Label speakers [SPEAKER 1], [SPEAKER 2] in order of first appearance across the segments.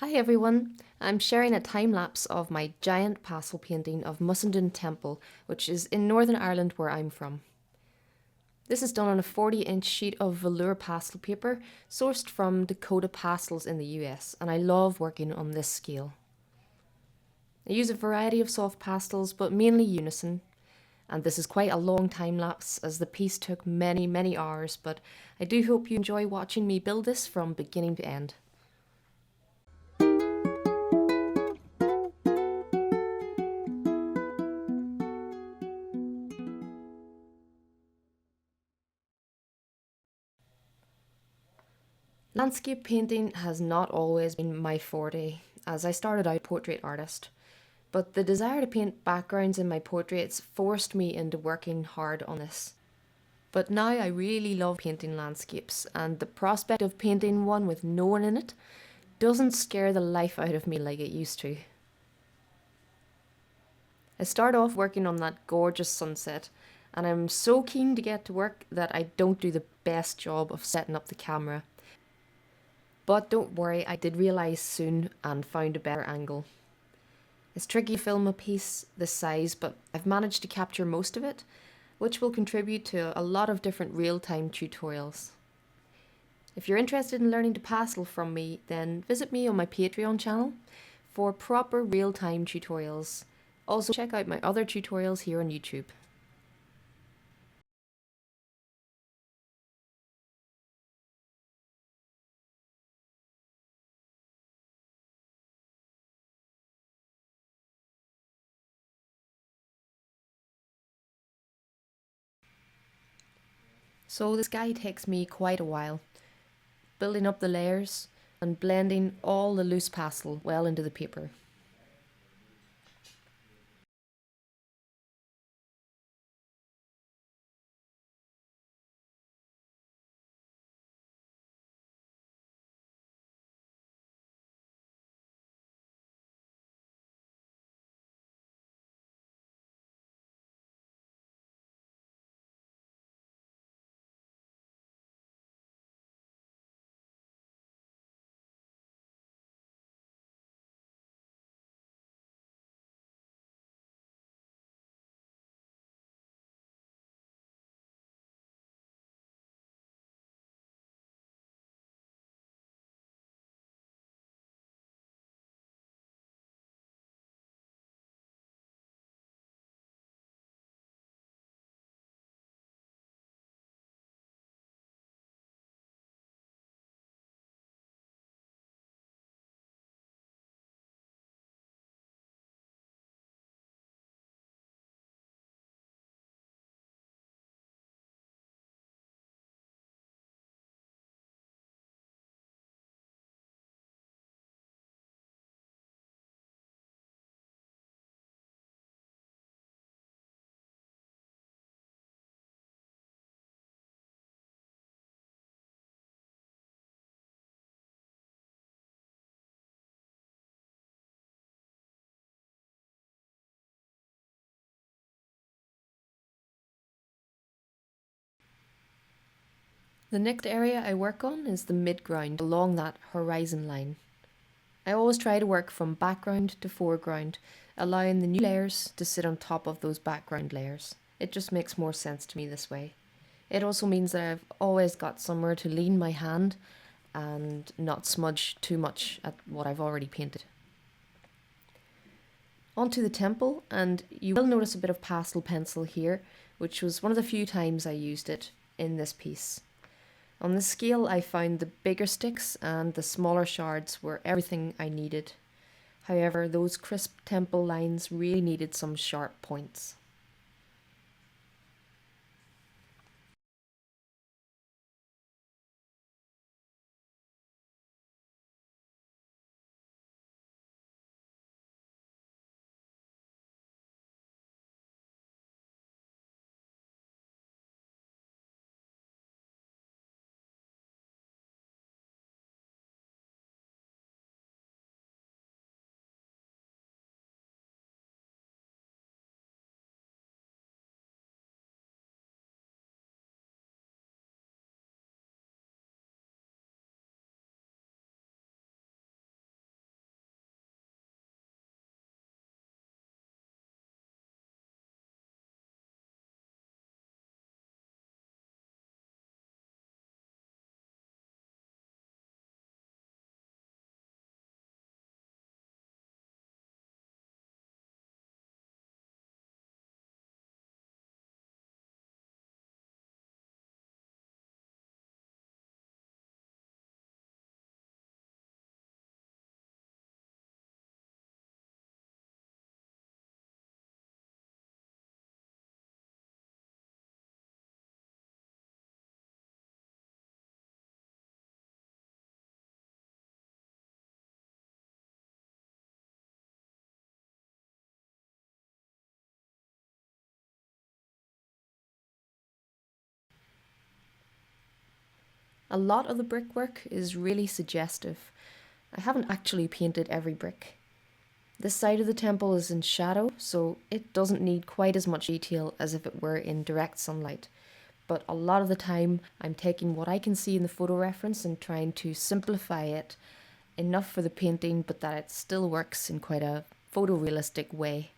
[SPEAKER 1] Hi everyone, I'm sharing a time lapse of my giant pastel painting of Mussenden Temple, which is in Northern Ireland where I'm from. This is done on a 40-inch sheet of velour pastel paper sourced from Dakota Pastels in the US, and I love working on this scale. I use a variety of soft pastels, but mainly unison, and this is quite a long time lapse as the piece took many hours, but I do hope you enjoy watching me build this from beginning to end. Landscape painting has not always been my forte, as I started out portrait artist, but the desire to paint backgrounds in my portraits forced me into working hard on this. But now I really love painting landscapes, and the prospect of painting one with no one in it doesn't scare the life out of me like it used to. I start off working on that gorgeous sunset, and I'm so keen to get to work that I don't do the best job of setting up the camera. But don't worry, I did realise soon and found a better angle. It's tricky to film a piece this size, but I've managed to capture most of it, which will contribute to a lot of different real-time tutorials. If you're interested in learning to pastel from me, then visit me on my Patreon channel for proper real-time tutorials. Also check out my other tutorials here on YouTube. So this guide takes me quite a while, building up the layers and blending all the loose pastel well into the paper. The next area I work on is the midground along that horizon line. I always try to work from background to foreground, allowing the new layers to sit on top of those background layers. It just makes more sense to me this way. It also means that I've always got somewhere to lean my hand and not smudge too much at what I've already painted. Onto the temple, and you will notice a bit of pastel pencil here, which was one of the few times I used it in this piece. On the scale, I found the bigger sticks and the smaller shards were everything I needed. However, those crisp temple lines really needed some sharp points. A lot of the brickwork is really suggestive. I haven't actually painted every brick. This side of the temple is in shadow, so it doesn't need quite as much detail as if it were in direct sunlight. But a lot of the time, I'm taking what I can see in the photo reference and trying to simplify it enough for the painting, but that it still works in quite a photorealistic way.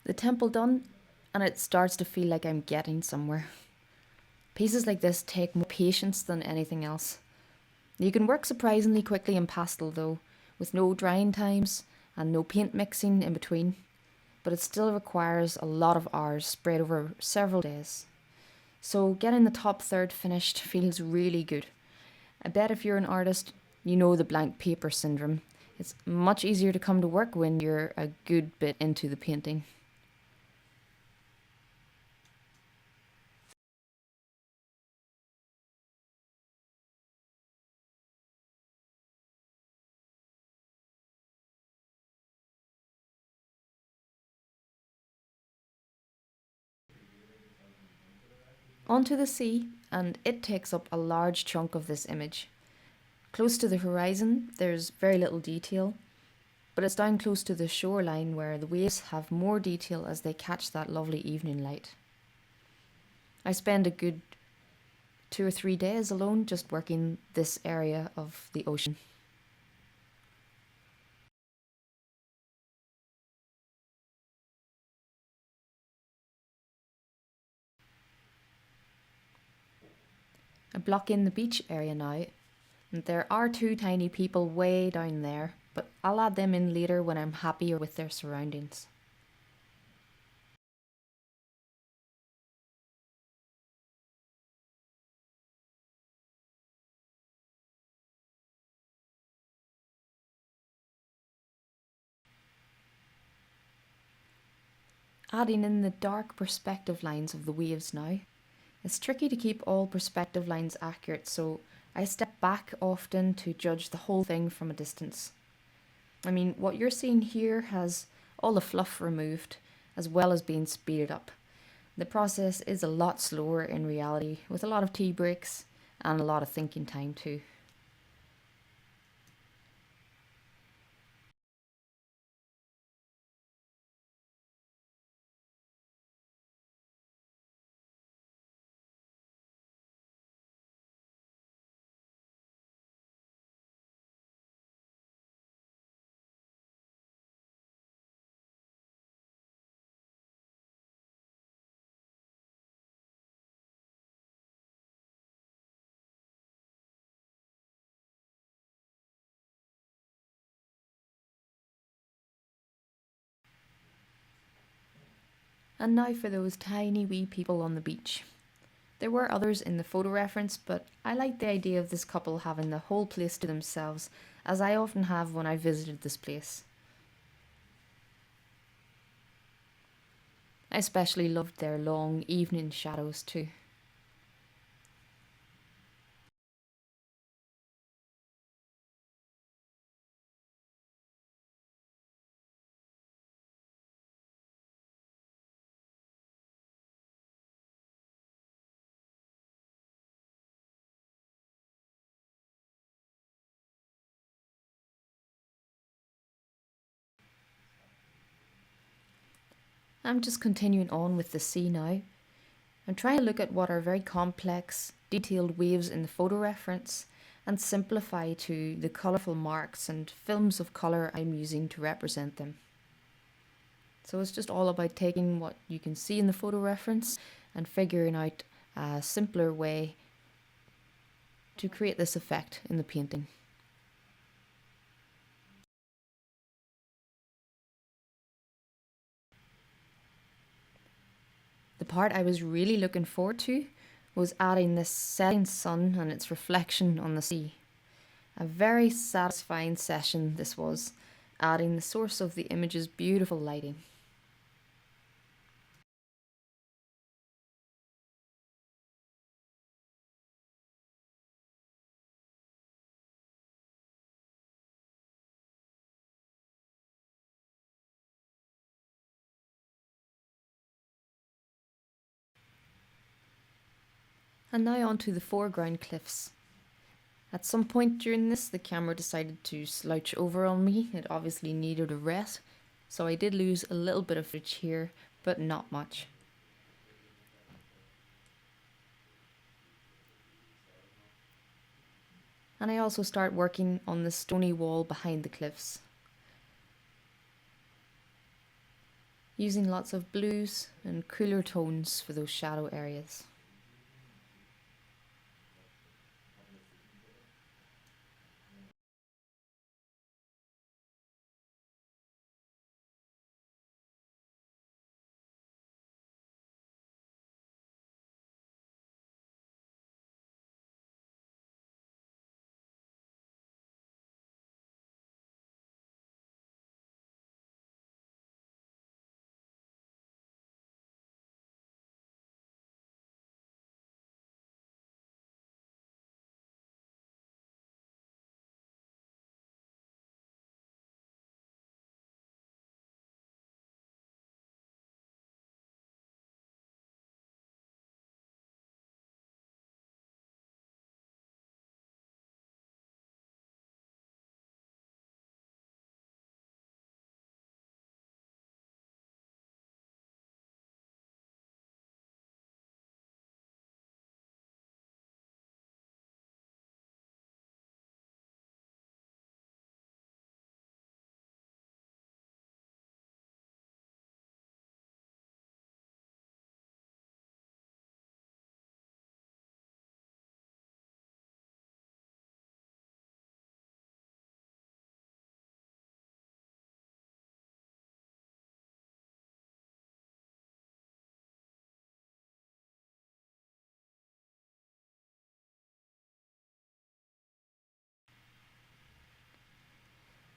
[SPEAKER 1] The temple done, and it starts to feel like I'm getting somewhere. Pieces like this take more patience than anything else. You can work surprisingly quickly in pastel though, with no drying times and no paint mixing in between, but it still requires a lot of hours spread over several days. So getting the top third finished feels really good. I bet if you're an artist, you know the blank paper syndrome. It's much easier to come to work when you're a good bit into the painting. Onto the sea, and it takes up a large chunk of this image. Close to the horizon, there's very little detail, but it's down close to the shoreline where the waves have more detail as they catch that lovely evening light. I spend a good 2 or 3 days alone just working this area of the ocean. I block in the beach area now, and there are two tiny people way down there, but I'll add them in later when I'm happier with their surroundings. Adding in the dark perspective lines of the waves now. It's tricky to keep all perspective lines accurate, so I step back often to judge the whole thing from a distance. I mean, what you're seeing here has all the fluff removed, as well as being speeded up. The process is a lot slower in reality, with a lot of tea breaks and a lot of thinking time too. And now for those tiny wee people on the beach. There were others in the photo reference, but I liked the idea of this couple having the whole place to themselves, as I often have when I visited this place. I especially loved their long evening shadows too. I'm just continuing on with the sea now. I'm trying to look at what are very complex, detailed waves in the photo reference and simplify to the colourful marks and films of colour I'm using to represent them. So it's just all about taking what you can see in the photo reference and figuring out a simpler way to create this effect in the painting. The part I was really looking forward to was adding this setting sun and its reflection on the sea. A very satisfying session this was, adding the source of the image's beautiful lighting. And now on to the foreground cliffs. At some point during this, the camera decided to slouch over on me. It obviously needed a rest, so I did lose a little bit of footage here, but not much. And I also start working on the stony wall behind the cliffs, using lots of blues and cooler tones for those shadow areas.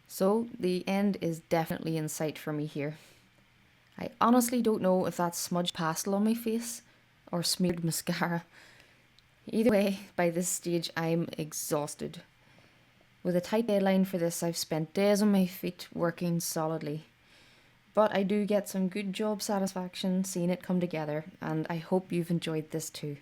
[SPEAKER 1] So the end is definitely in sight for me here. I honestly don't know if that's smudged pastel on my face or smeared mascara. Either way, by this stage I'm exhausted. With a tight deadline for this, I've spent days on my feet working solidly. But I do get some good job satisfaction seeing it come together, and I hope you've enjoyed this too.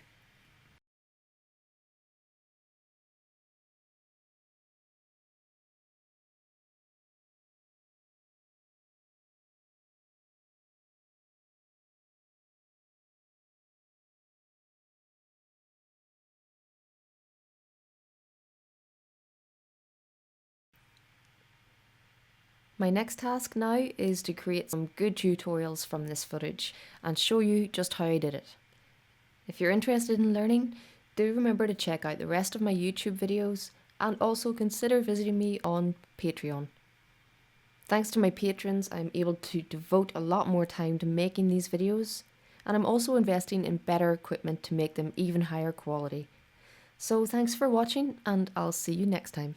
[SPEAKER 1] My next task now is to create some good tutorials from this footage and show you just how I did it. If you're interested in learning, do remember to check out the rest of my YouTube videos and also consider visiting me on Patreon. Thanks to my patrons, I'm able to devote a lot more time to making these videos, and I'm also investing in better equipment to make them even higher quality. So thanks for watching, and I'll see you next time.